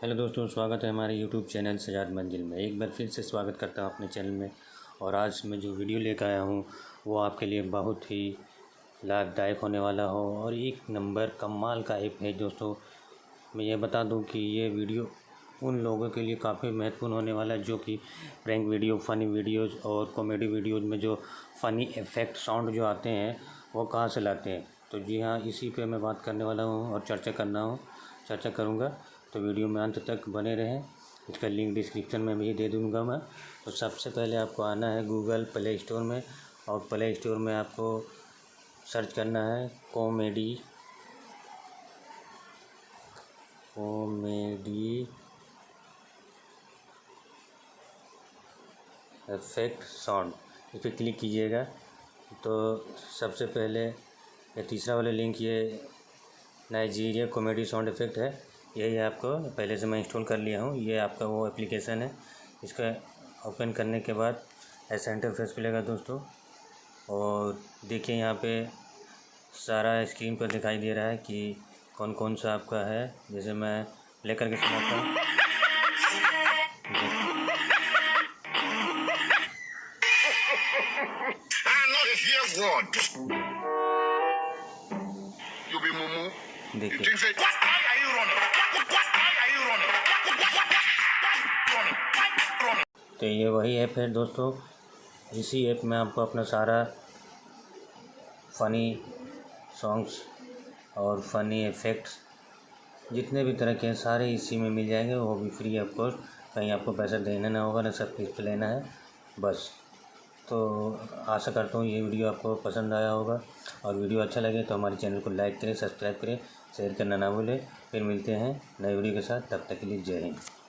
Hello दोस्तों, स्वागत है हमारे यूट्यूब चैनल सजाद मंजिल में। एक बार फिर से स्वागत करता हूँ अपने चैनल में। और आज मैं जो वीडियो लेकर आया हूँ वो आपके लिए बहुत ही लाभदायक होने वाला हो और एक नंबर कमाल का ऐप है। दोस्तों, मैं ये बता दूं कि ये वीडियो उन लोगों के लिए काफ़ी महत्वपूर्ण होने वाला है जो कि प्रैंक वीडियो, फ़नी वीडियोज़ और कॉमेडी वीडियोज़ में जो फ़नी इफ़ेक्ट साउंड जो आते हैं वो कहाँ से लाते हैं। तो जी हाँ, इसी पे मैं बात करने वाला हूँ और चर्चा करूँगा। तो वीडियो में अंत तक बने रहें। इसका लिंक डिस्क्रिप्शन में भी दे दूँगा मैं। तो सबसे पहले आपको आना है गूगल प्ले स्टोर में, और प्ले स्टोर में आपको सर्च करना है कॉमेडी इफ़ेक्ट साउंड, इस पर क्लिक कीजिएगा। तो सबसे पहले ये तीसरा वाला लिंक, ये नाइजीरिया कॉमेडी साउंड इफ़ेक्ट है। यही आपको पहले से मैं इंस्टॉल कर लिया हूँ। ये आपका वो एप्लीकेशन है। इसका ओपन करने के बाद ऐसा इंटरफेस मिलेगा दोस्तों। और देखिए यहाँ पे सारा स्क्रीन पर दिखाई दे रहा है कि कौन कौन सा आपका है। जैसे मैं प्ले करके सुनाता हूँ। देखिए, तो ये वही ऐप है दोस्तों। इसी ऐप में आपको अपना सारा फ़नी सॉन्ग्स और फ़नी इफ़ेक्ट्स जितने भी तरह के हैं सारे इसी में मिल जाएंगे, वो भी फ्री ऑफ कॉस्ट। कहीं आपको पैसा देना ना होगा, ना सब किस्त लेना है बस। तो आशा करता हूँ ये वीडियो आपको पसंद आया होगा, और वीडियो अच्छा लगे तो हमारे चैनल को लाइक करें, सब्सक्राइब करें, शेयर करना ना भूलें। फिर मिलते हैं नए वीडियो के साथ। तब तक के लिए जय हिंद।